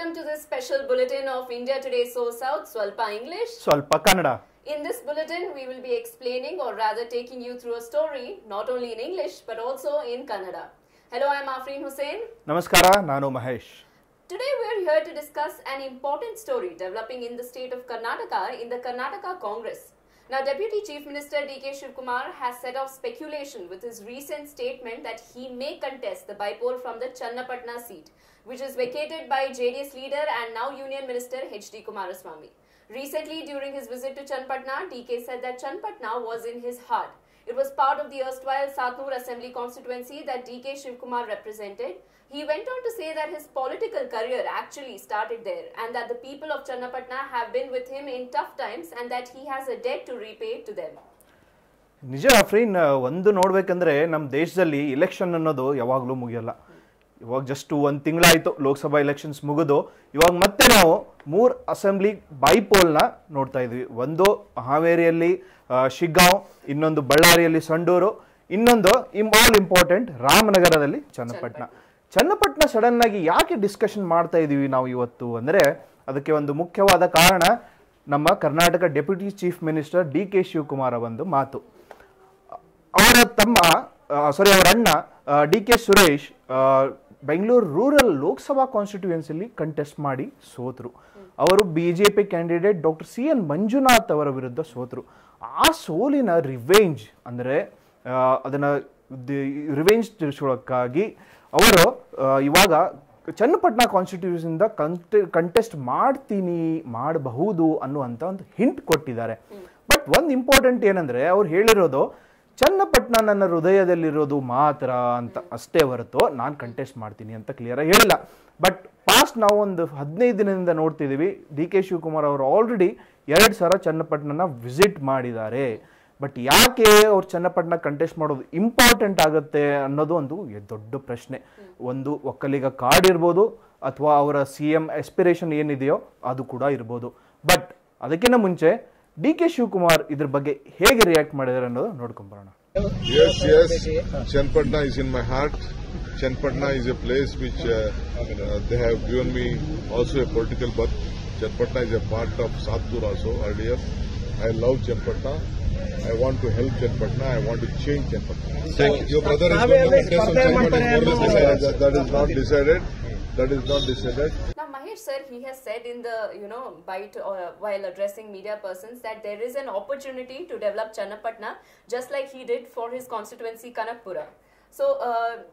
welcome to this special bulletin of India Today So South, Swalpa English, Swalpa Kannada. In this bulletin, we will be explaining or rather taking you through a story, not only in English but also in Kannada. Hello, I am Afreen Hussain. Namaskara, Nanu Mahesh. Today we are here to discuss an important story developing in the state of Karnataka in the Karnataka Congress. Now, Deputy Chief Minister D.K. Shivkumar has set off speculation with his recent statement that he may contest the bypoll from the Channapatna seat, which is vacated by JDS leader and now Union Minister H.D. Kumaraswamy. Recently, during his visit to Channapatna, D.K. said that Channapatna was in his heart. It was part of the erstwhile Satnur Assembly constituency that D.K. Shivkumar represented. He went on to say that his political career actually started there and that the people of Channapatna have been with him in tough times and that he has a debt to repay to them. ನಿಜ ಅಫ್ರೀನ್, ಒಂದು ನೋಡ್ಬೇಕಂದ್ರೆ ನಮ್ಮ ದೇಶದಲ್ಲಿ election ಅನ್ನೋದು ಯಾವಾಗಲೂ ಮುಗಿಯಲ್ಲ. ಇವಾಗ just ಒಂದು ತಿಂಗಳಾಯಿತು Lok Sabha elections ಮುಗಿದು, ಇವಾಗ ಮತ್ತೆ ನಾವು 3 ಅಸೆಂಬ್ಲಿ ಬೈಪೋಲ್ನ ನೋಡ್ತಾ ಇದ್ವಿ. ಒಂದು ಹಾವೇರಿಯಲ್ಲಿ ಶಿಗ್ಗಾಂವ್, ಇನ್ನೊಂದು ಬಳ್ಳಾರಿಯಲ್ಲಿ ಸಂಡೂರು, ಇನ್ನೊಂದು ಆಲ್ ಇಂಪಾರ್ಟೆಂಟ್ ರಾಮನಗರದಲ್ಲಿ ಚನ್ನಪಟ್ಟಣ ಸಡನ್ ಆಗಿ ಯಾಕೆ ಡಿಸ್ಕಷನ್ ಮಾಡ್ತಾ ಇದೀವಿ ನಾವು ಇವತ್ತು ಅಂದರೆ, ಅದಕ್ಕೆ ಒಂದು ಮುಖ್ಯವಾದ ಕಾರಣ ನಮ್ಮ Karnataka deputy chief minister D K. Shivakumar ಒಂದು ಮಾತು. ಅವರ ಅಣ್ಣ ಡಿ.ಕೆ. ಸುರೇಶ್ ಬೆಂಗಳೂರು ರೂರಲ್ ಲೋಕಸಭಾ ಕಾನ್ಸ್ಟಿಟ್ಯೂಯೆನ್ಸಿಲಿ ಕಂಟೆಸ್ಟ್ ಮಾಡಿ ಸೋತರು. ಅವರು BJP candidate doctor C N. Manjunath ಅವರ ವಿರುದ್ಧ ಸೋತರು. ಆ ಸೋಲಿನ ರಿವೆಂಜ್ ಅಂದರೆ ಅದನ್ನು ರಿವೆಂಜ್ ತೀರಿಸೋಕ್ಕಾಗಿ ಅವರು ಇವಾಗ ಚನ್ನಪಟ್ಟಣ ಕಾನ್ಸ್ಟಿಟ್ಯೂಷನ್ಸಿಂದ ಕಂಟೆಸ್ಟ್ ಮಾಡಬಹುದು ಅನ್ನುವಂಥ ಒಂದು ಹಿಂಟ್ ಕೊಟ್ಟಿದ್ದಾರೆ. ಬಟ್ ಒಂದು ಇಂಪಾರ್ಟೆಂಟ್ ಏನಂದರೆ, ಅವ್ರು ಹೇಳಿರೋದು ಚನ್ನಪಟ್ಟಣ ನನ್ನ ಹೃದಯದಲ್ಲಿರೋದು ಮಾತ್ರ ಅಂತ ಅಷ್ಟೇ ಹೊರತು ನಾನು ಕಂಟೆಸ್ಟ್ ಮಾಡ್ತೀನಿ ಅಂತ ಕ್ಲಿಯರ್ ಆಗಿ ಹೇಳಿಲ್ಲ. ಬಟ್ ಪಾಸ್ಟ್ ನಾವು ಒಂದು 15 ದಿನದಿಂದ ನೋಡ್ತಿದ್ದೀವಿ, ಡಿ.ಕೆ. ಶಿವಕುಮಾರ್ ಅವರು ಆಲ್ರೆಡಿ 2 ಸಲ ಚನ್ನಪಟ್ಟಣನ ವಿಸಿಟ್ ಮಾಡಿದ್ದಾರೆ. ಬಟ್ ಯಾಕೆ ಅವ್ರು ಚನ್ನಪಟ್ಟಣ ಕಂಟೆಸ್ಟ್ ಮಾಡೋದು ಇಂಪಾರ್ಟೆಂಟ್ ಆಗುತ್ತೆ ಅನ್ನೋದು ಒಂದು ದೊಡ್ಡ ಪ್ರಶ್ನೆ. ಒಂದು ಒಕ್ಕಲಿಗ ಕಾರ್ಡ್ ಇರ್ಬೋದು, ಅಥವಾ ಅವರ CM ಎಸ್ಪಿರೇಷನ್ ಏನಿದೆಯೋ ಅದು ಕೂಡ ಇರ್ಬೋದು. ಬಟ್ ಅದಕ್ಕಿಂತ ಮುಂಚೆ ಡಿ.ಕೆ. ಶಿವಕುಮಾರ್ ಇದ್ರ ಬಗ್ಗೆ ಹೇಗೆ ರಿಯಾಕ್ಟ್ ಮಾಡಿದ್ದಾರೆ ಅನ್ನೋದು ನೋಡ್ಕೊಂಬರೋಣ. Yes, Channapatna is in my heart. Channapatna is a place which they have given me also a political birth. Channapatna is a part of Satnur also earlier. I love Channapatna. I want to help Channapatna. I want to change Channapatna. Thank you. Your brother is going to contest on Channapatna. That is not decided. Now, Mahesh sir, he has said in the bite while addressing media persons that there is an opportunity to develop Channapatna just like he did for his constituency Kanakpura. So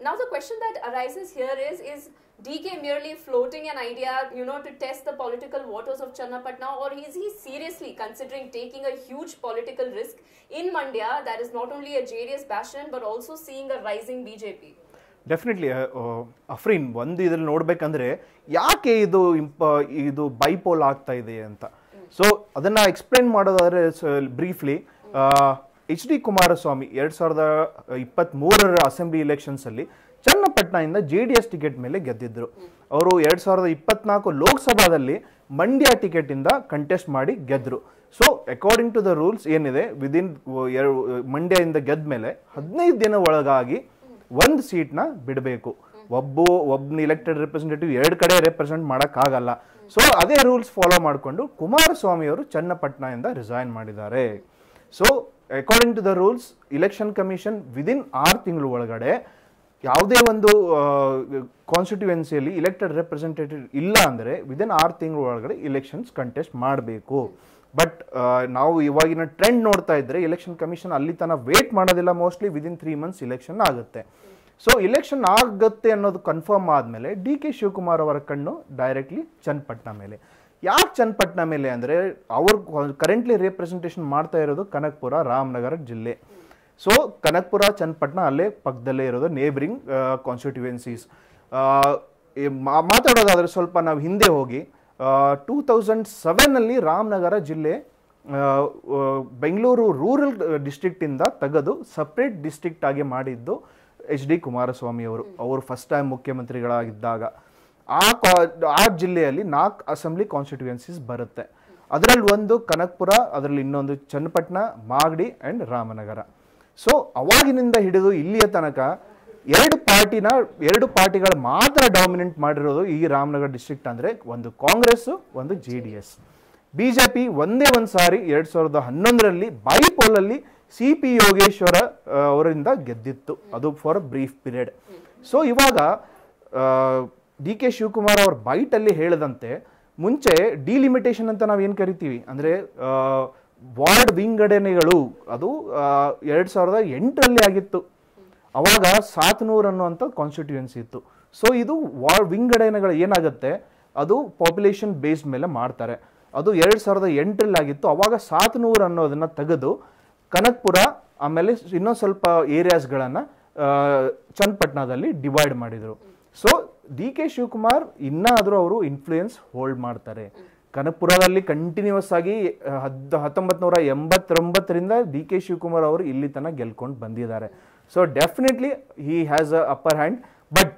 now the question that arises here is D.K. merely floating an idea, to test the political waters of Channapatna, or is he seriously considering taking a huge political risk in Mandya that is not only a JDS bastion but also seeing a rising BJP? Definitely Afreen, ಒಂದು ಇದ್ರಲ್ಲಿ ನೋಡ್ಬೇಕಂದ್ರೆ ಯಾಕೆ ಇದು ಬೈಪೋಲ್ ಆಗ್ತಾ ಇದೆ ಅಂತ. So ಅದನ್ನ explain ಮಾಡೋದಾದ್ರೆ briefly, H.D. Kumaraswamy 2023 assembly elections ಅಲ್ಲಿ ಚನ್ನಪಟ್ಟಣದಿಂದ JDS ಟಿಕೆಟ್ ಮೇಲೆ ಗೆದ್ದಿದ್ರು. ಅವರು 2024 ಲೋಕಸಭಾದಲ್ಲಿ ಮಂಡ್ಯ ಟಿಕೆಟ್ ಇಂದ ಕಂಟೆಸ್ಟ್ ಮಾಡಿ ಗೆದ್ರು. So according to the rules ಏನಿದೆ, ವಿದಿನ್ ಮಂಡ್ಯದಿಂದ ಗೆದ್ದ ಮೇಲೆ 15 ದಿನ ಒಳಗಾಗಿ ಒಂದು ಸೀಟ್ನ ಬಿಡಬೇಕು. ಒಬ್ಬನ ಇಲೆಕ್ಟೆಡ್ ರೆಪ್ರೆಸೆಂಟೇಟಿವ್ 2 ಕಡೆ ರೆಪ್ರೆಸೆಂಟ್ ಮಾಡೋಕ್ಕಾಗಲ್ಲ. ಸೊ ಅದೇ ರೂಲ್ಸ್ ಫಾಲೋ ಮಾಡಿಕೊಂಡು ಕುಮಾರಸ್ವಾಮಿ ಅವರು ಚನ್ನಪಟ್ಟಣದಿಂದ ರಿಸೈನ್ ಮಾಡಿದ್ದಾರೆ. So according to the rules, election commission within 6 ತಿಂಗಳ ಒಳಗಡೆ ಯಾವುದೇ ಒಂದು ಕಾನ್ಸ್ಟಿಟ್ಯೂಯೆನ್ಸಿಯಲ್ಲಿ ಇಲೆಕ್ಟೆಡ್ ರೆಪ್ರೆಸೆಂಟೇಟಿವ್ ಇಲ್ಲ ಅಂದರೆ ವಿದಿನ್ 6 ತಿಂಗಳ ಒಳಗಡೆ ಇಲೆಕ್ಷನ್ಸ್ ಕಂಟೆಸ್ಟ್ ಮಾಡಬೇಕು. ಬಟ್ ನಾವು ಇವಾಗಿನ ಟ್ರೆಂಡ್ ನೋಡ್ತಾ ಇದ್ರೆ ಎಲೆಕ್ಷನ್ ಕಮಿಷನ್ ಅಲ್ಲಿ ತನಕ ವೇಟ್ ಮಾಡೋದಿಲ್ಲ. ಮೋಸ್ಟ್ಲಿ ವಿದಿನ್ 3 ಮಂತ್ಸ್ ಇಲೆಕ್ಷನ್ ಆಗುತ್ತೆ. ಸೊ ಇಲೆಕ್ಷನ್ ಆಗುತ್ತೆ ಅನ್ನೋದು ಕನ್ಫರ್ಮ್ ಆದಮೇಲೆ ಡಿ.ಕೆ. ಶಿವಕುಮಾರ್ ಅವರ ಕಣ್ಣು ಡೈರೆಕ್ಟ್ಲಿ ಚನ್ನಪಟ್ಟಣ ಮೇಲೆ. ಯಾಕೆ ಚನ್ನಪಟ್ಟಣ ಮೇಲೆ ಅಂದರೆ, ಅವರು ಕರೆಂಟ್ಲಿ ರೆಪ್ರೆಸೆಂಟೇಷನ್ ಮಾಡ್ತಾ ಇರೋದು ಕನಕಪುರ ರಾಮನಗರ ಜಿಲ್ಲೆ. ಸೊ ಕನಕಪುರ ಚನ್ನಪಟ್ಟಣ ಅಲ್ಲೇ ಪಕ್ಕದಲ್ಲೇ ಇರೋದು ನೇಬರಿಂಗ್ ಕಾನ್ಸ್ಟಿಟ್ಯೂಯೆನ್ಸೀಸ್. ಮಾತಾಡೋದಾದ್ರೆ ಸ್ವಲ್ಪ ನಾವು ಹಿಂದೆ ಹೋಗಿ 2007 ರಾಮನಗರ ಜಿಲ್ಲೆ ಬೆಂಗಳೂರು ರೂರಲ್ ಡಿಸ್ಟ್ರಿಕ್ಟಿಂದ ತೆಗೆದು ಸಪ್ರೇಟ್ ಡಿಸ್ಟ್ರಿಕ್ಟ್ ಆಗಿ ಮಾಡಿದ್ದು H.D. ಕುಮಾರಸ್ವಾಮಿ ಅವರು ಫಸ್ಟ್ ಟೈಮ್ ಮುಖ್ಯಮಂತ್ರಿಗಳಾಗಿದ್ದಾಗ. ಆ ಜಿಲ್ಲೆಯಲ್ಲಿ 4 ಅಸೆಂಬ್ಲಿ ಕಾನ್ಸ್ಟಿಟ್ಯೂಯೆನ್ಸೀಸ್ ಬರುತ್ತೆ. ಅದರಲ್ಲಿ ಒಂದು ಕನಕಪುರ, ಅದರಲ್ಲಿ ಇನ್ನೊಂದು ಚನ್ನಪಟ್ಟಣ, ಮಾಗಡಿ ಆ್ಯಂಡ್ ರಾಮನಗರ. ಸೊ ಅವಾಗಿನಿಂದ ಹಿಡಿದು ಇಲ್ಲಿಯ ತನಕ ಎರಡು ಪಾರ್ಟಿಗಳು ಮಾತ್ರ ಡಾಮಿನೆಂಟ್ ಮಾಡಿರೋದು ಈ ರಾಮನಗರ ಡಿಸ್ಟ್ರಿಕ್ಟ್ ಅಂದರೆ ಒಂದು ಕಾಂಗ್ರೆಸ್ ಒಂದು JDS. BJP ಒಂದೇ ಒಂದು ಸಾರಿ 2011ರಲ್ಲಿ ಬೈಪೋಲಲ್ಲಿ CP ಯೋಗೇಶ್ವರ ಅವರಿಂದ ಗೆದ್ದಿತ್ತು, ಅದು for a brief period. So ಇವಾಗ DK ಶಿವಕುಮಾರ್ ಅವ್ರ ಬೈಟಲ್ಲಿ ಹೇಳಿದಂತೆ ಮುಂಚೆ ಡಿಲಿಮಿಟೇಷನ್ ಅಂತ ನಾವು ಏನು ಕರಿತೀವಿ ಅಂದರೆ ವಾರ್ಡ್ ವಿಂಗಡಣೆಗಳು ಅದು 2008ರಲ್ಲಿ ಆಗಿತ್ತು. ಅವಾಗ 700 ಅನ್ನುವಂಥ ಕಾನ್ಸ್ಟಿಟ್ಯೂಯೆನ್ಸಿ ಇತ್ತು. ಸೊ ಇದು ವಾರ್ಡ್ ವಿಂಗಡಣೆಗಳು ಏನಾಗುತ್ತೆ ಅದು ಪಾಪ್ಯುಲೇಷನ್ ಬೇಸ್ಡ್ ಮೇಲೆ ಮಾಡ್ತಾರೆ. ಅದು 2008ರಲ್ಲಿ ಆಗಿತ್ತು. ಅವಾಗ 700 ಅನ್ನೋದನ್ನ ತೆಗೆದು ಕನಕಪುರ ಆಮೇಲೆ ಇನ್ನೊಂದು ಸ್ವಲ್ಪ ಏರಿಯಾಸ್ಗಳನ್ನು ಚನ್ನಪಟ್ಟಣದಲ್ಲಿ ಡಿವೈಡ್ ಮಾಡಿದರು. ಸೊ DK ಶಿವಕುಮಾರ್ ಇನ್ನಾದರೂ ಅವರು ಇನ್ಫ್ಲೂಯೆನ್ಸ್ ಹೋಲ್ಡ್ ಮಾಡ್ತಾರೆ. ಕನಕಪುರದಲ್ಲಿ ಕಂಟಿನ್ಯೂಸ್ ಆಗಿ 1989ರಿಂದ DK ಶಿವಕುಮಾರ್ ಅವರು ಇಲ್ಲಿ ತನಕ ಗೆಲ್ಕೊಂಡು ಬಂದಿದ್ದಾರೆ. So definitely he has a upper hand. But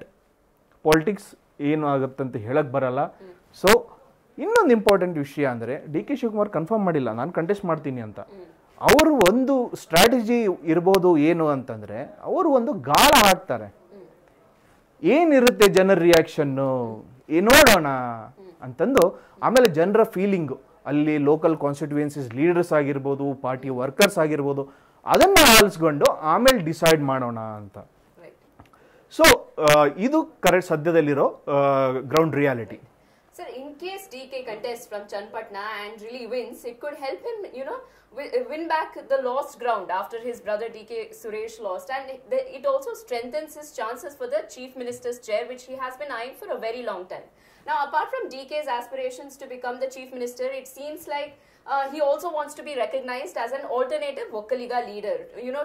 politics ಏನು ಆಗುತ್ತೆ ಅಂತ ಹೇಳಕ್ ಬರಲ್ಲ. ಸೊ ಇನ್ನೊಂದು ಇಂಪಾರ್ಟೆಂಟ್ ವಿಷಯ ಅಂದರೆ DK ಶಿವಕುಮಾರ್ ಕನ್ಫರ್ಮ್ ಮಾಡಿಲ್ಲ ನಾನು ಕಂಟೆಸ್ಟ್ ಮಾಡ್ತೀನಿ ಅಂತ. ಅವರು ಒಂದು ಸ್ಟ್ರಾಟಜಿ ಇರ್ಬೋದು ಏನು ಅಂತಂದ್ರೆ ಅವರು ಒಂದು ಗಾಳ ಹಾಕ್ತಾರೆ, ಏನಿರುತ್ತೆ ಜನರ ರಿಯಾಕ್ಷನ್ನು ನೋಡೋಣ ಅಂತಂದು. ಆಮೇಲೆ ಜನರ ಫೀಲಿಂಗು ಅಲ್ಲಿ ಲೋಕಲ್ ಕಾನ್ಸ್ಟಿಟ್ಯೂಯೆನ್ಸೀಸ್ ಲೀಡರ್ಸ್ ಆಗಿರ್ಬೋದು, ಪಾರ್ಟಿ ವರ್ಕರ್ಸ್ ಆಗಿರ್ಬೋದು, ಅದನ್ನ ಆಲಿಸ್ಕೊಂಡು ಆಮೇಲೆ ಡಿಸೈಡ್ ಮಾಡೋಣ ಅಂತ. ಸೊ ಇದು ಕರೆಕ್ಟ್ ಸದ್ಯದಲ್ಲಿರೋ ground reality. Sir, in case DK contests from Channapatna and really wins, it could help him, win back the lost ground after his brother DK Suresh lost, and it also strengthens his chances for the Chief Minister's chair, which he has been eyeing for a very long time. Now, apart from DK's aspirations to become the Chief Minister, it seems like he also wants to be recognized as an alternative Vokkaliga leader,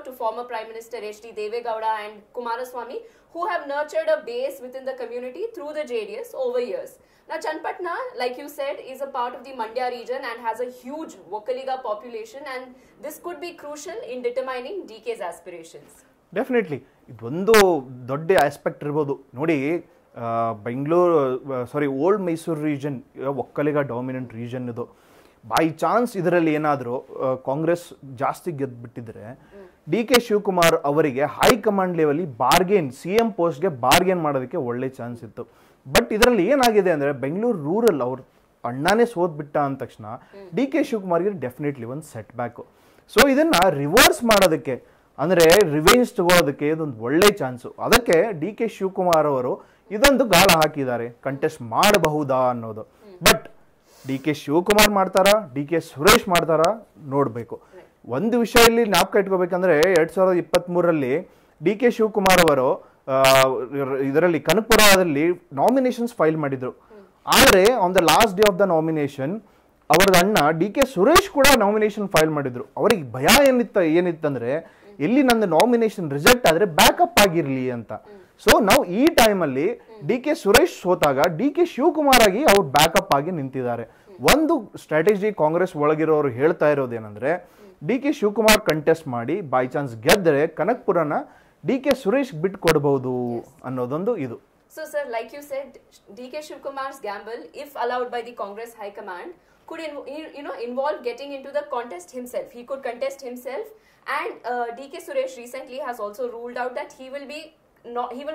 to former Prime Minister H.D. Devegowda and Kumaraswamy, who have nurtured a base within the community through the JDS over years. Now, Channapatna, like you said, is a part of the Mandya region and has a huge Vokkaliga population, and this could be crucial in determining DK's aspirations. Definitely ಇದೊಂದು ದೊಡ್ಡ aspect ಇರ್ಬೋದು. ನೋಡಿ, old Mysuru region Vokkaliga dominant region ಇದು. By chance ಇದರಲ್ಲಿ ಏನಾದರೂ ಕಾಂಗ್ರೆಸ್ ಜಾಸ್ತಿ ಗೆದ್ದುಬಿಟ್ಟಿದ್ರೆ DK Shivakumar ಅವರಿಗೆ high command ಲೆವೆಲ್ಲಿ CM ಪೋಸ್ಟ್ಗೆ ಬಾರ್ಗೇನ್ ಮಾಡೋದಕ್ಕೆ ಒಳ್ಳೆ ಚಾನ್ಸ್ ಇತ್ತು. ಬಟ್ ಇದರಲ್ಲಿ ಏನಾಗಿದೆ ಅಂದರೆ ಬೆಂಗಳೂರು ರೂರಲ್ ಅವ್ರ ಅಣ್ಣನೇ ಸೋತ್ಬಿಟ್ಟ ಅಂದ ತಕ್ಷಣ DK ಶಿವಕುಮಾರ್ಗೆ ಡೆಫಿನೆಟ್ಲಿ ಒಂದು ಸೆಟ್ ಬ್ಯಾಕು. ಸೊ ಇದನ್ನು ರಿವರ್ಸ್ ಮಾಡೋದಕ್ಕೆ ಅಂದರೆ ರಿವೆಂಜ್ ತಗೊಳ್ಳೋದಕ್ಕೆ ಇದೊಂದು ಒಳ್ಳೆ ಚಾನ್ಸು. ಅದಕ್ಕೆ DK ಶಿವಕುಮಾರ್ ಅವರು ಇದೊಂದು ಗಾಳ ಹಾಕಿದ್ದಾರೆ, ಕಂಟೆಸ್ಟ್ ಮಾಡಬಹುದಾ ಅನ್ನೋದು. ಬಟ್ DK ಶಿವಕುಮಾರ್ ಮಾಡ್ತಾರಾ, DK ಸುರೇಶ್ ಮಾಡ್ತಾರಾ ನೋಡಬೇಕು. ಒಂದು ವಿಷಯ ಇಲ್ಲಿ ಜ್ಞಾಪಕ ಇಟ್ಕೋಬೇಕಂದ್ರೆ 2023ರಲ್ಲಿ DK ಶಿವಕುಮಾರ್ ಅವರು ಇದರಲ್ಲಿ ಕನಕಪುರದಲ್ಲಿ ನಾಮಿನೇಷನ್ಸ್ ಫೈಲ್ ಮಾಡಿದ್ರು. ಆದರೆ on the last day of the nomination ಅವರದ ಅಣ್ಣ DK ಸುರೇಶ್ ಕೂಡ ನಾಮಿನೇಷನ್ ಫೈಲ್ ಮಾಡಿದ್ರು. ಅವರಿಗೆ ಭಯ ಏನಿತ್ತಂದ್ರೆ ಎಲ್ಲಿ ನಂದು ನಾಮಿನೇಷನ್ ರಿಜೆಕ್ಟ್ ಆದರೆ ಬ್ಯಾಕಪ್ ಆಗಿರಲಿ ಅಂತ. ಸೊ ನಾವು ಈ ಟೈಮಲ್ಲಿ DK ಸುರೇಶ್ ಸೋತಾಗ DK ಶಿವಕುಮಾರ್ ಆಗಿ ಅವ್ರು ಬ್ಯಾಕಪ್ ಆಗಿ ನಿಂತಿದ್ದಾರೆ. ಒಂದು ಸ್ಟ್ರಾಟಜಿ ಕಾಂಗ್ರೆಸ್ ಒಳಗಿರೋರು ಹೇಳ್ತಾ ಇರೋದೇನೆಂದ್ರೆ DK ಶಿವಕುಮಾರ್ ಕಂಟೆಸ್ಟ್ ಮಾಡಿ ಬೈ ಚಾನ್ಸ್ ಗೆದ್ದರೆ ಕನಕಪುರನ DK ಸುರೇಶ್ ಬಿಟ್ಟು ಕೊಡಬಹುದು ಅನ್ನೋದೊಂದು ಇದು. So sir, like you said, DK Shivkumar's gamble, if allowed by the Congress High Command, could involve getting into the contest himself. He could contest himself, and DK Suresh recently has also ruled out that he will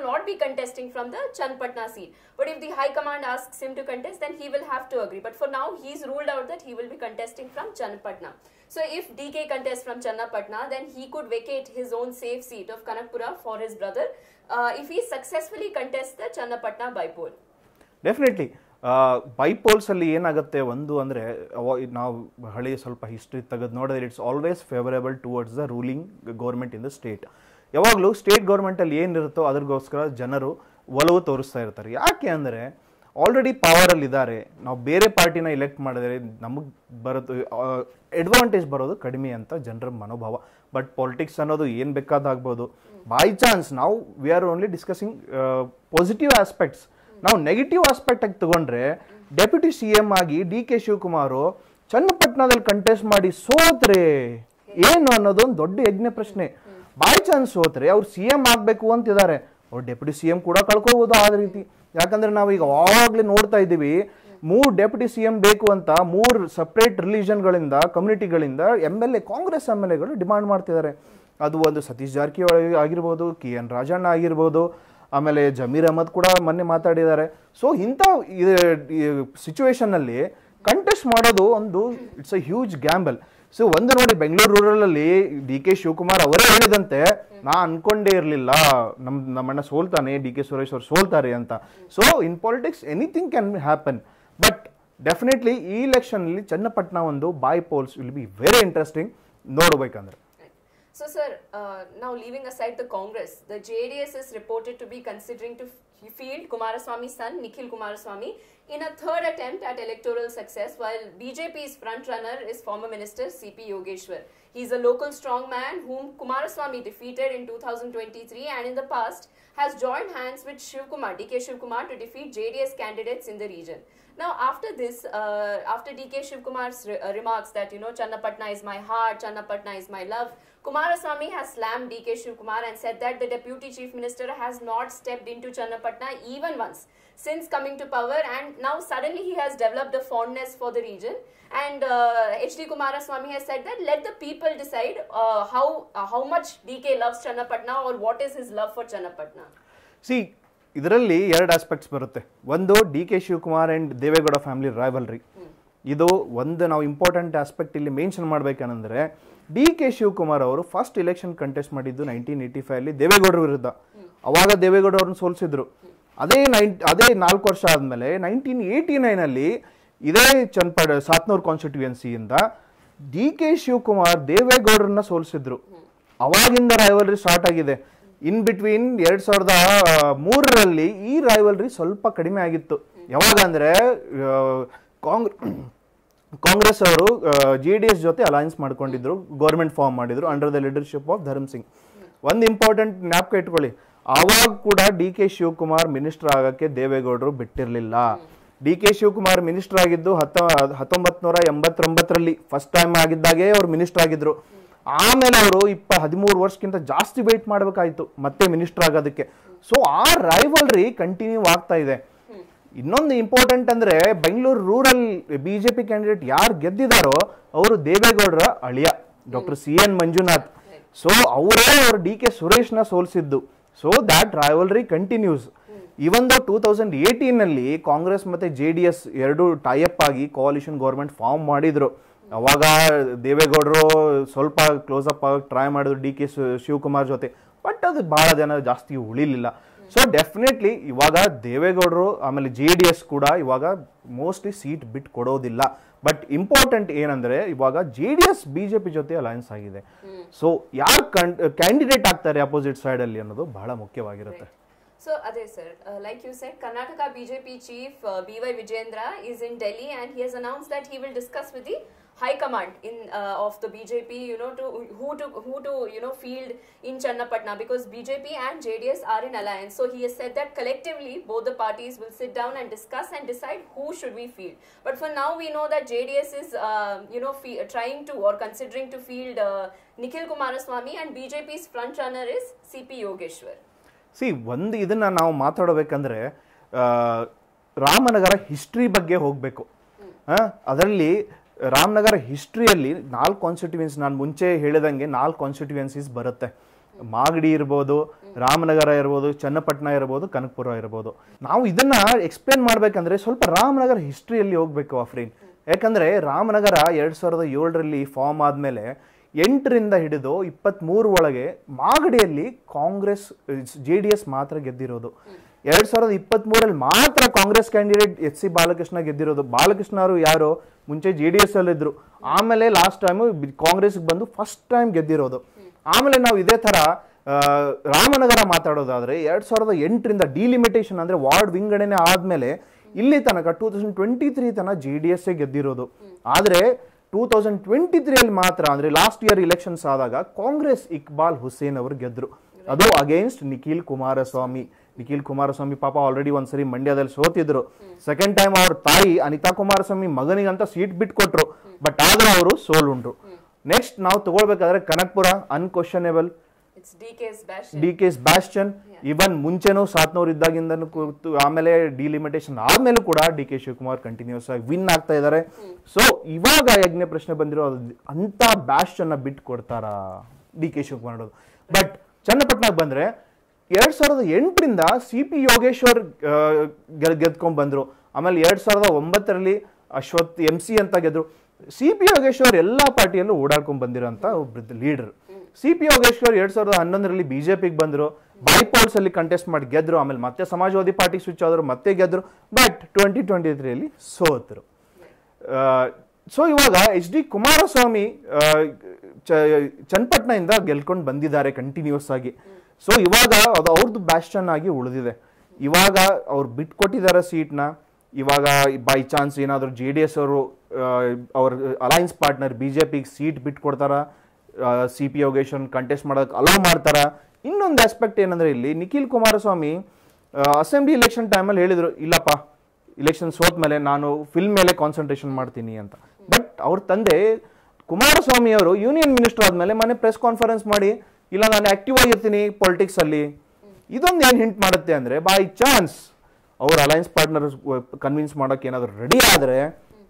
not be contesting from the Channapatna seat. But if the High Command asks him to contest, then he will have to agree. But for now, he's ruled out that he will be contesting from Channapatna. So if DK contests from Channapatna, then he could vacate his own safe seat of Kanakpura for his brother if he successfully contests the Channapatna bypoll. Definitely bypolls ಅಲ್ಲಿ ಏನಾಗುತ್ತೆ ಒಂದು ಅಂದರೆ ನಾವು ಹಳೆಯ ಸ್ವಲ್ಪ history ತೆಗೆದು ನೋಡಿದ್ರೆ it's always favourable towards the ruling government in the state. ಯಾವಾಗಲೂ ಸ್ಟೇಟ್ ಗೌರ್ಮೆಂಟಲ್ಲಿ ಏನಿರುತ್ತೋ ಅದ್ರಗೋಸ್ಕರ ಜನರು ಒಲವು ತೋರಿಸ್ತಾ ಇರ್ತಾರೆ. ಯಾಕೆ ಅಂದರೆ ಆಲ್ರೆಡಿ ಪವರಲ್ಲಿದ್ದಾರೆ, ನಾವು ಬೇರೆ ಪಾರ್ಟಿನ ಎಲೆಕ್ಟ್ ಮಾಡಿದ್ರೆ ನಮಗೆ ಬರೋದು ಅಡ್ವಾಂಟೇಜ್ ಬರೋದು ಕಡಿಮೆ ಅಂತ ಜನರ ಮನೋಭಾವ. ಬಟ್ ಪಾಲಿಟಿಕ್ಸ್ ಅನ್ನೋದು ಏನು ಬೇಕಾದಾಗ್ಬೋದು. ಬೈ ಚಾನ್ಸ್ ನಾವು we are only discussing positive aspects. ನಾವು ನೆಗೆಟಿವ್ ಆಸ್ಪೆಕ್ಟ್ ಆಗಿ ತಗೊಂಡ್ರೆ ಡೆಪ್ಯೂಟಿ CM ಆಗಿ DK ಶಿವಕುಮಾರ್ ಚನ್ನಪಟ್ಟಣದಲ್ಲಿ ಕಂಟೆಸ್ಟ್ ಮಾಡಿ ಸೋತ್ರೆ ಏನು ಅನ್ನೋದೊಂದು ದೊಡ್ಡ ಯಜ್ಞ ಪ್ರಶ್ನೆ. ಬೈ ಚಾನ್ಸ್ ಸೋತ್ರೆ ಅವ್ರು CM ಆಗಬೇಕು ಅಂತಿದ್ದಾರೆ, ಅವ್ರು ಡೆಪ್ಯೂಟಿ CM ಕೂಡ ಕಳ್ಕೋಬಹುದು ಆದ ರೀತಿ. ಯಾಕಂದ್ರೆ ನಾವು ಈಗ ಆವಾಗಲೇ ನೋಡ್ತಾ ಇದ್ದೀವಿ 3 ಡೆಪ್ಯೂಟಿ CM ಬೇಕು ಅಂತ 3 ಸಪ್ರೇಟ್ ರಿಲಿಜನ್ಗಳಿಂದ ಕಮ್ಯುನಿಟಿಗಳಿಂದ MLA ಕಾಂಗ್ರೆಸ್ MLAಗಳು ಡಿಮಾಂಡ್ ಮಾಡ್ತಿದ್ದಾರೆ. ಅದು ಒಂದು ಸತೀಶ್ ಜಾರಕಿಹೊಳಿ ಆಗಿರ್ಬೋದು, KN ರಾಜಣ್ಣ ಆಗಿರ್ಬೋದು, ಆಮೇಲೆ ಜಮೀರ್ ಅಹಮದ್ ಕೂಡ ಮೊನ್ನೆ ಮಾತಾಡಿದ್ದಾರೆ. ಸೊ ಇಂಥ ಸಿಚುವೇಶನ್ನಲ್ಲಿ ಕಂಟೆಸ್ಟ್ ಮಾಡೋದು ಒಂದು it's a huge gamble. So ಒಂದು ನೋಡಿ, ಬೆಂಗಳೂರು ರೂರಲಲ್ಲಿ DK ಶಿವಕುಮಾರ್ ಅವರೇ ಹೇಳಿದಂತೆ, ನಾ ಅನ್ಕೊಂಡೇ ಇರಲಿಲ್ಲ ನಮ್ಮಣ್ಣ ಸೋಲ್ತಾನೆ, DK ಸುರೇಶ್ ಅವರು ಸೋಲ್ತಾರೆ ಅಂತ. So in politics anything can happen. But definitely ಈ ಎಲೆಕ್ಷನ್ನಲ್ಲಿ ಚನ್ನಪಟ್ಟಣ ಒಂದು bypolls will be very interesting ನೋಡಬೇಕಂದ್ರೆ. So, sir, now leaving aside the Congress, the JDS is reported to be considering to field Kumaraswamy's son, Nikhil Kumaraswamy, in a third attempt at electoral success, while BJP's frontrunner is former Minister CP Yogeshwar. He is a local strongman whom Kumaraswamy defeated in 2023 and in the past has joined hands with Shivkumar, DK Shivkumar, to defeat JDS candidates in the region. Now, after this, after DK Shivkumar's remarks that, Channapatna is my heart, Channapatna is my love, Kumaraswamy has slammed DK Shivkumar and said that the Deputy Chief Minister has not stepped into Channapatna even once since coming to power, and now suddenly he has developed a fondness for the region. And HD Kumaraswamy has said that let the people decide how much DK loves Channapatna or what is his love for Channapatna. See, ಇದರಲ್ಲಿ ಎರಡು aspects ಬರುತ್ತೆ. ಒಂದು DK Shivakumar and Deve Gowda family rivalry. ಇದು ಒಂದು ನಾವು important aspect ಇಲ್ಲಿ mention ಮಾಡಬೇಕಂದ್ರೆ, DK Shivakumar ಅವರು ಫಸ್ಟ್ ಎಲೆಕ್ಷನ್ ಕಂಟೆಸ್ಟ್ ಮಾಡಿದ್ದು 1985 ದೇವೇಗೌಡರ ವಿರುದ್ಧ. ಅವಾಗ ದೇವೇಗೌಡ ಅವ್ರನ್ನ ಸೋಲಿಸಿದ್ರು. ಅದೇ 4 ವರ್ಷ ಆದಮೇಲೆ 1989 ಇದೇ ಸಾತ್ನೂರ್ ಕಾನ್ಸ್ಟಿಟ್ಯೂಯೆನ್ಸಿಯಿಂದ DK ಶಿವಕುಮಾರ್ ದೇವೇಗೌಡರನ್ನ ಸೋಲಿಸಿದ್ರು. ಅವಾಗಿಂದ ರೈವಲ್ರಿ ಸ್ಟಾರ್ಟ್ ಆಗಿದೆ. ಇನ್ ಬಿಟ್ವೀನ್ 2003 ಈ ರೈವಲ್ರಿ ಸ್ವಲ್ಪ ಕಡಿಮೆ ಆಗಿತ್ತು. ಯಾವಾಗ ಅಂದರೆ ಕಾಂಗ್ರೆಸ್ ಅವರು JDS ಜೊತೆ ಅಲಯನ್ಸ್ ಮಾಡ್ಕೊಂಡಿದ್ರು, ಗೌರ್ಮೆಂಟ್ ಫಾರ್ಮ್ ಮಾಡಿದ್ರು under the leadership of Dharam Singh. ಒಂದು ಇಂಪಾರ್ಟೆಂಟ್ ಜ್ಞಾಪಕ ಇಟ್ಕೊಳ್ಳಿ, ಆವಾಗ ಕೂಡ DK ಶಿವಕುಮಾರ್ ಮಿನಿಸ್ಟರ್ ಆಗಕ್ಕೆ ದೇವೇಗೌಡರು ಬಿಟ್ಟಿರಲಿಲ್ಲ. DK ಶಿವಕುಮಾರ್ ಮಿನಿಸ್ಟರ್ ಆಗಿದ್ದು 1989 ಫಸ್ಟ್ ಟೈಮ್ ಆಗಿದ್ದಾಗೆ ಅವ್ರು ಮಿನಿಸ್ಟರ್ ಆಗಿದ್ರು. ಆಮೇಲೆ ಅವರು 13 ವರ್ಷಕ್ಕಿಂತ ಜಾಸ್ತಿ ವೇಟ್ ಮಾಡಬೇಕಾಯ್ತು ಮತ್ತೆ ಮಿನಿಸ್ಟರ್ ಆಗೋದಕ್ಕೆ. ಸೊ ಆ ರೈವಲ್ರಿ ಕಂಟಿನ್ಯೂ ಆಗ್ತಾ ಇದೆ. ಇನ್ನೊಂದು ಇಂಪಾರ್ಟೆಂಟ್ ಅಂದ್ರೆ, ಬೆಂಗಳೂರು ರೂರಲ್ BJP ಕ್ಯಾಂಡಿಡೇಟ್ ಯಾರು ಗೆದ್ದಿದಾರೋ ಅವರು ದೇವೇಗೌಡರ ಅಳಿಯ ಡಾಕ್ಟರ್ CN ಮಂಜುನಾಥ್. ಸೊ ಅವರೇ ಅವರು DK ಸುರೇಶ್ನ ಸೋಲಿಸಿದ್ದು. So that rivalry continues. Even 2018 Congress ಮತ್ತೆ JDS ಎರಡು ಟೈಅಪ್ ಆಗಿ ಕೋalition ಗೌರ್ಮೆಂಟ್ ಫಾರ್ಮ್ ಮಾಡಿದ್ರು. ಅವಾಗ ದೇವೇಗೌಡರು ಸ್ವಲ್ಪ ಕ್ಲೋಸ್ ಅಪ್ ಆಗಿ ಟ್ರೈ ಮಾಡಿದ್ರು DK ಶಿವಕುಮಾರ್ ಜೊತೆ, ಬಟ್ ಅದು ಬಹಳ ಜನ ಜಾಸ್ತಿ ಉಳಿಲಿಲ್ಲ. ಸೊ ಡೆಫಿನೆಟ್ಲಿ ಇವಾಗ ದೇವೇಗೌಡರು ಆಮೇಲೆ JDS ಕೂಡ ಇವಾಗ ಮೋಸ್ಟ್ಲಿ ಸೀಟ್ ಬಿಟ್ಟು ಕೊಡೋದಿಲ್ಲ. ಬಟ್ ಇಂಪಾರ್ಟೆಂಟ್ ಏನಂದ್ರೆ, ಇವಾಗ JDS BJP ಜೊತೆ ಅಲಯನ್ಸ್ ಆಗಿದೆ. ಸೊ ಯಾರು ಕ್ಯಾಂಡಿಡೇಟ್ ಆಗ್ತಾರೆ ಅಪೋಸಿಟ್ ಸೈಡ್ ಅಲ್ಲಿ ಅನ್ನೋದು ಬಹಳ ಮುಖ್ಯವಾಗಿರುತ್ತೆ. So, Ade sir, like you said, Karnataka BJP chief BY Vijayendra is in Delhi and he has announced that he will discuss with the high command of the BJP, to who to field in Channapatna, because BJP and JDS are in alliance. So he has said that collectively both the parties will sit down and discuss and decide who should we field. But for now we know that JDS is trying to or considering to field Nikhil Kumaraswamy and BJP's front runner is CP Yogeshwar. ಒಂದು ಇದನ್ನ ನಾವು ಮಾತಾಡಬೇಕಂದ್ರೆ, Ramanagara history ಬಗ್ಗೆ ಹೋಗಬೇಕು. ಅದರಲ್ಲಿ Ramanagara ಹಿಸ್ಟ್ರಿಯಲ್ಲಿ 4 constituency, ನಾನು ಮುಂಚೆ ಹೇಳಿದಂಗೆ 4 constituencies ಬರುತ್ತೆ. ಮಾಗಡಿ ಇರ್ಬೋದು, ರಾಮನಗರ ಇರ್ಬೋದು, ಚನ್ನಪಟ್ಟಣ ಇರ್ಬೋದು, ಕನಕಪುರ ಇರ್ಬೋದು. ನಾವು ಇದನ್ನ ಎಕ್ಸ್ಪ್ಲೇನ್ ಮಾಡ್ಬೇಕಂದ್ರೆ ಸ್ವಲ್ಪ ರಾಮನಗರ ಹಿಸ್ಟ್ರಿಯಲ್ಲಿ ಹೋಗ್ಬೇಕು ಅಫ್ರೀನ್. ಯಾಕಂದ್ರೆ ರಾಮನಗರ 2007 ಫಾರ್ಮ್ ಆದ್ಮೇಲೆ 8ರಿಂದ ಹಿಡಿದು 23 ಒಳಗೆ ಮಾಗಡಿಯಲ್ಲಿ ಕಾಂಗ್ರೆಸ್ JDS ಮಾತ್ರ ಗೆದ್ದಿರೋದು. 2023 ಮಾತ್ರ ಕಾಂಗ್ರೆಸ್ ಕ್ಯಾಂಡಿಡೇಟ್ HC ಬಾಲಕೃಷ್ಣ ಗೆದ್ದಿರೋದು. ಬಾಲಕೃಷ್ಣ ಅವರು ಯಾರು ಮುಂಚೆ JDS ಅಲ್ಲಿ ಇದ್ರು, ಆಮೇಲೆ ಲಾಸ್ಟ್ ಟೈಮ್ ಕಾಂಗ್ರೆಸ್ಗೆ ಬಂದು ಫಸ್ಟ್ ಟೈಮ್ ಗೆದ್ದಿರೋದು. ಆಮೇಲೆ ನಾವು ಇದೇ ತರ ರಾಮನಗರ ಮಾತಾಡೋದಾದ್ರೆ 2008ರಿಂದ ಡಿಲಿಮಿಟೇಷನ್ ಅಂದ್ರೆ ವಾರ್ಡ್ ವಿಂಗಡಣೆ ಆದ್ಮೇಲೆ ಇಲ್ಲಿ ತನಕ 2023 ತನಕ JDS ಗೆದ್ದಿರೋದು. ಆದ್ರೆ 2023 ಮಾತ್ರ ಅಂದ್ರೆ ಲಾಸ್ಟ್ ಇಯರ್ ಎಲೆಕ್ಷನ್ಸ್ ಆದಾಗ ಕಾಂಗ್ರೆಸ್ ಇಕ್ಬಾಲ್ ಹುಸೇನ್ ಅವರು ಗೆದ್ರು. ಅದು ಅಗೇನ್ಸ್ಟ್ ನಿಖಿಲ್ ಕುಮಾರಸ್ವಾಮಿ. ನಿಖಿಲ್ ಕುಮಾರಸ್ವಾಮಿ ಪಾಪ ಆಲ್ರೆಡಿ ಒಂದ್ಸರಿ ಮಂಡ್ಯದಲ್ಲಿ ಸೋತಿದ್ರು. ಸೆಕೆಂಡ್ ಟೈಮ್ ಅವ್ರ ತಾಯಿ ಅನಿತಾ ಕುಮಾರಸ್ವಾಮಿ ಮಗನಿಗಂತ ಸೀಟ್ ಬಿಟ್ಕೊಟ್ರು, ಬಟ್ ಆದ್ರೆ ಅವರು ಸೋಲುಂಡ್ರು. ನೆಕ್ಸ್ಟ್ ನಾವು ತಗೊಳ್ಬೇಕಾದ್ರೆ ಕನಕಪುರ ಅನ್ಕ್ವಶನೇಬಲ್, DK's ಬ್ಯಾಸ್ಟನ್. ಇವನ್ ಮುಂಚೆನೂ ಸಾತ್ನೂರ್ ಇದ್ದಾಗಿಂದ ಆಮೇಲೆ ಡಿಲಿಮಿಟೇಷನ್ ಆದ್ಮೇಲೂ ಕೂಡ DK ಶಿವಕುಮಾರ್ ಕಂಟಿನ್ಯೂಸ್ ಆಗಿ ವಿನ್ ಆಗ್ತಾ ಇದ್ದಾರೆ. ಸೊ ಇವಾಗ ಯಜ್ಞ ಪ್ರಶ್ನೆ ಬಂದಿರೋ ಅಂತ ಬ್ಯಾಸ್ಟನ್ ಬಿಟ್ಟು ಕೊಡ್ತಾರಾ? ಡಿ ಕೆ ಶಿವಕುಮಾರ್ ಮಾಡೋದು. ಬಟ್ ಚನ್ನಪಟ್ಟಣಕ್ಕೆ ಬಂದರೆ 2008ರಿಂದ ಸಿ ಪಿ ಯೋಗೇಶ್ವರ್ ಗೆದ್ಕೊಂಡ್ ಬಂದರು. ಆಮೇಲೆ 2009ರಲ್ಲಿ ಅಶ್ವಥ್ MC ಅಂತ ಗೆದ್ರು. ಸಿ ಪಿ ಯೋಗೇಶ್ವರ್ ಎಲ್ಲ ಪಾರ್ಟಿಯಲ್ಲೂ ಓಡಾಡ್ಕೊಂಡ್ ಬಂದಿರೋಂಥ ಒಬ್ಬ ಲೀಡರ್. ಸಿ ಪಿ ಯೋಗೇಶ್ವರ್ 2011ರಲ್ಲಿ BJPಗೆ ಬಂದರು, ಬೈಪೋಲ್ಸ್ ಅಲ್ಲಿ ಕಂಟೆಸ್ಟ್ ಮಾಡಿ ಗೆದ್ರು. ಆಮೇಲೆ ಮತ್ತೆ ಸಮಾಜವಾದಿ ಪಾರ್ಟಿ ಸ್ವಿಚ್ ಆದರು, ಮತ್ತೆ ಗೆದ್ರು. ಬಟ್ 2023ರಲ್ಲಿ ಸೋತರು. ಸೊ ಇವಾಗ HD ಕುಮಾರಸ್ವಾಮಿ ಚನ್ನಪಟ್ಟಣದಿಂದ ಗೆಲ್ಕೊಂಡು ಬಂದಿದ್ದಾರೆ ಕಂಟಿನ್ಯೂಸ್ ಆಗಿ. ಸೊ ಇವಾಗ ಅದು ಅವ್ರದ್ದು ಬ್ಯಾಸ್ಟನ್ ಆಗಿ ಉಳಿದಿದೆ. ಇವಾಗ ಅವ್ರು ಬಿಟ್ಕೊಟ್ಟಿದ್ದಾರೆ ಸೀಟ್ನ. ಇವಾಗ ಬೈ ಚಾನ್ಸ್ ಏನಾದರೂ JDS ಅವರು ಅವ್ರ ಅಲೈನ್ಸ್ ಪಾರ್ಟ್ನರ್ BJPಗೆ ಸೀಟ್ ಬಿಟ್ಕೊಡ್ತಾರ, ಸಿ ಪಿ ಯೋಗೇಶ್ವರ್ ಕಂಟೆಸ್ಟ್ ಮಾಡೋಕೆ ಅಲೋ ಮಾಡ್ತಾರ. ಇನ್ನೊಂದು ಆಸ್ಪೆಕ್ಟ್ ಏನಂದ್ರೆ ಇಲ್ಲಿ ನಿಖಿಲ್ ಕುಮಾರಸ್ವಾಮಿ ಅಸೆಂಬ್ಲಿ ಎಲೆಕ್ಷನ್ ಟೈಮಲ್ಲಿ ಹೇಳಿದ್ರು, ಇಲ್ಲಪ್ಪ ಇಲೆಕ್ಷನ್ ಸೋತ್ ಮೇಲೆ ನಾನು ಫಿಲ್ಮ್ ಮೇಲೆ ಕಾನ್ಸಂಟ್ರೇಷನ್ ಮಾಡ್ತೀನಿ ಅಂತ. ಬಟ್ ಅವ್ರ ತಂದೆ ಕುಮಾರಸ್ವಾಮಿ ಅವರು ಯೂನಿಯನ್ ಮಿನಿಸ್ಟರ್ ಆದ್ಮೇಲೆ ಮನೆ ಪ್ರೆಸ್ ಕಾನ್ಫರೆನ್ಸ್ ಮಾಡಿ, ಇಲ್ಲ ನಾನು ಆಕ್ಟಿವ್ ಆಗಿರ್ತೀನಿ ಪೊಲಿಟಿಕ್ಸ್ ಅಲ್ಲಿ. ಇದೊಂದು ಏನು ಹಿಂಟ್ ಮಾಡುತ್ತೆ ಅಂದ್ರೆ ಬೈ ಚಾನ್ಸ್ ಅವ್ರ ಅಲೈನ್ಸ್ ಪಾರ್ಟ್ನರ್ ಕನ್ವಿನ್ಸ್ ಮಾಡೋಕೆ ಏನಾದರೂ ರೆಡಿ ಆದರೆ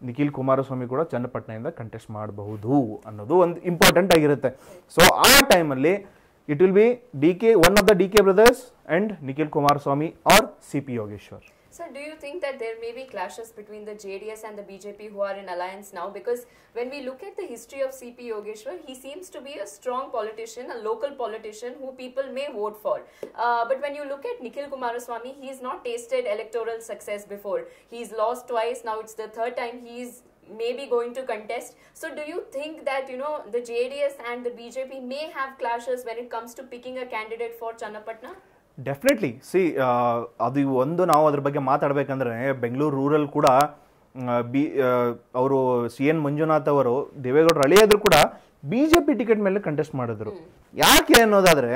ನಿಖಿಲ್ ಕುಮಾರಸ್ವಾಮಿ ಕೂಡ ಚನ್ನಪಟ್ಟಣದಿಂದ ಕಂಟೆಸ್ಟ್ ಮಾಡಬಹುದು ಅನ್ನೋದು ಒಂದು ಇಂಪಾರ್ಟೆಂಟ್ ಆಗಿರುತ್ತೆ. ಸೊ ಆ ಟೈಮಲ್ಲಿ it will be one of the DK brothers and Nikhil Kumaraswamy or C P Yogeshwar. Sir, do you think that there may be clashes between the JDS and the BJP who are in alliance now? Because when we look at the history of CP Yogeshwar, he seems to be a strong politician, a local politician who people may vote for. But when you look at Nikhil Kumaraswamy, he's not tasted electoral success before. He's lost twice, now it's the third time he's maybe going to contest. So do you think that, the JDS and the BJP may have clashes when it comes to picking a candidate for Channapatna? Definitely. ಅದು ಒಂದು ನಾವು ಅದ್ರ ಬಗ್ಗೆ ಮಾತಾಡಬೇಕಂದ್ರೆ Bengaluru rural ಕೂಡ ಅವರು CN Manjunath ಅವರು ದೇವೇಗೌಡರು ಅಳಿಯಾದ್ರು ಕೂಡ BJP ಟಿಕೆಟ್ ಮೇಲೆ ಕಂಟೆಸ್ಟ್ ಮಾಡಿದ್ರು. ಯಾಕೆ ಅನ್ನೋದಾದ್ರೆ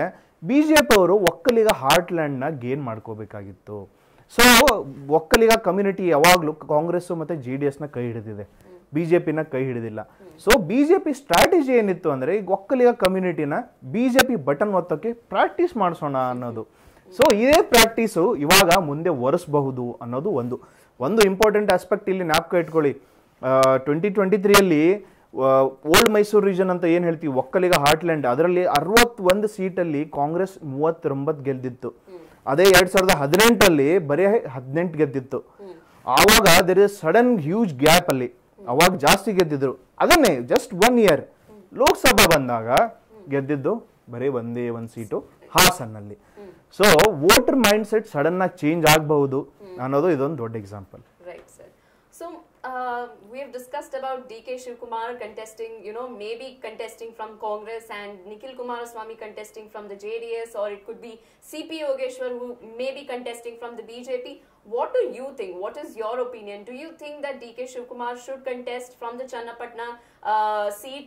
BJP ಅವರು ಒಕ್ಕಲಿಗ ಹಾರ್ಟ್ಲ್ಯಾಂಡ್ನ ಗೇನ್ ಮಾಡ್ಕೋಬೇಕಾಗಿತ್ತು. ಸೊ ಒಕ್ಕಲಿಗ ಕಮ್ಯುನಿಟಿ ಯಾವಾಗಲೂ ಕಾಂಗ್ರೆಸ್ ಮತ್ತು JDSನ ಕೈ ಹಿಡಿದಿದೆ, BJPನ ಕೈ ಹಿಡಿದಿಲ್ಲ. ಸೊ BJP ಸ್ಟ್ರಾಟಜಿ ಏನಿತ್ತು ಅಂದರೆ ಈಗ ಒಕ್ಕಲಿಗ ಕಮ್ಯುನಿಟಿನ BJP ಬಟನ್ ಒತ್ತೋಕ್ಕೆ ಪ್ರಾಕ್ಟೀಸ್ ಮಾಡಿಸೋಣ ಅನ್ನೋದು. ಸೊ ಇದೇ ಪ್ರಾಕ್ಟೀಸು ಇವಾಗ ಮುಂದೆ ಒರೆಸಬಹುದು ಅನ್ನೋದು ಒಂದು ಇಂಪಾರ್ಟೆಂಟ್ ಆಸ್ಪೆಕ್ಟ್ ಇಲ್ಲಿ ಜ್ಞಾಪಕ ಇಟ್ಕೊಳ್ಳಿ. 2023ಯಲ್ಲಿ ಓಲ್ಡ್ ಮೈಸೂರು ರೀಜನ್ ಅಂತ ಏನು ಹೇಳ್ತೀವಿ, ಒಕ್ಕಲಿಗ ಹಾರ್ಟ್ಲ್ಯಾಂಡ್, ಅದರಲ್ಲಿ 61 ಸೀಟಲ್ಲಿ ಕಾಂಗ್ರೆಸ್ 39 ಗೆದ್ದಿತ್ತು. ಅದೇ 2018ರಲ್ಲಿ ಬರೀ 18 ಗೆದ್ದಿತ್ತು. ಆವಾಗ there is sudden huge gap ಅಲ್ಲಿ, ಅವಾಗ ಜಾಸ್ತಿ ಗೆದ್ದಿದ್ರು. ಅದನ್ನೇ ಜಸ್ಟ್ 1 ಇಯರ್ ಲೋಕಸಭಾ ಬಂದಾಗ ಗೆದ್ದಿದ್ದು ಬರೀ ಒಂದೇ ಒಂದು ಸೀಟು ಹಾಸನ್ನಲ್ಲಿ. So voter mind set sudden ಆಗಿ ಚೇಂಜ್ ಆಗಬಹುದು ಅನ್ನೋದು ಇದೊಂದು ದೊಡ್ಡ example. Right, sir. So we have discussed about DK Shivkumar contesting, maybe contesting from Congress, and Nikhil Kumaraswamy contesting from the JDS, or it could be CP Yogeshwar who may be contesting from the BJP. What do you think? What is your opinion? Do you think that DK Shivkumar should contest from the Channapatna seat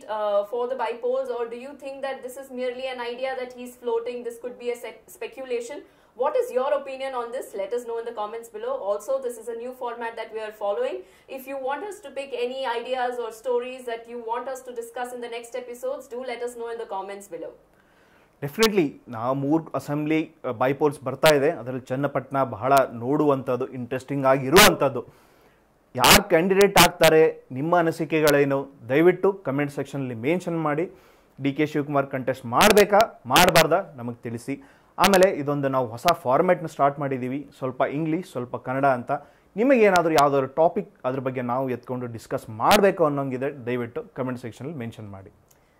for the bypolls, or do you think that this is merely an idea that he's floating? This could be a speculation. What is your opinion on this? Let us know in the comments below. Also, this is a new format that we are following. If you want us to pick any ideas or stories that you want us to discuss in the next episodes, do let us know in the comments below. Definitely ನಾವು 3 assembly ಬೈಪೋಲ್ಸ್ ಬರ್ತಾ ಇದೆ. ಅದರಲ್ಲಿ ಚನ್ನಪಟ್ಟಣ ಬಹಳ ನೋಡುವಂಥದ್ದು, interesting ಆಗಿರುವಂಥದ್ದು. ಯಾರು candidate ಆಗ್ತಾರೆ, ನಿಮ್ಮ ಅನಿಸಿಕೆಗಳೇನು, ದಯವಿಟ್ಟು ಕಮೆಂಟ್ ಸೆಕ್ಷನಲ್ಲಿ ಮೆನ್ಷನ್ ಮಾಡಿ. DK ಶಿವಕುಮಾರ್ ಕಂಟೆಸ್ಟ್ ಮಾಡಬೇಕಾ ಮಾಡಬಾರ್ದಾ ನಮಗೆ ತಿಳಿಸಿ. ಆಮೇಲೆ ಇದೊಂದು ನಾವು ಹೊಸ ಫಾರ್ಮ್ಯಾಟ್ನ ಸ್ಟಾರ್ಟ್ ಮಾಡಿದ್ದೀವಿ, ಸ್ವಲ್ಪ ಇಂಗ್ಲೀಷ್ ಸ್ವಲ್ಪ ಕನ್ನಡ ಅಂತ. ನಿಮಗೇನಾದರೂ ಯಾವುದಾದ್ರು ಟಾಪಿಕ್ ಅದ್ರ ಬಗ್ಗೆ ನಾವು ಎತ್ಕೊಂಡು ಡಿಸ್ಕಸ್ ಮಾಡಬೇಕು ಅನ್ನೋಂಗಿದೆ, ದಯವಿಟ್ಟು ಕಮೆಂಟ್ ಸೆಕ್ಷನಲ್ಲಿ ಮೆನ್ಷನ್ ಮಾಡಿ.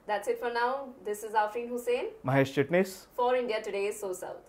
That's it for now. This is Afreen Hussain, Mahesh Chitnis for India Today So South.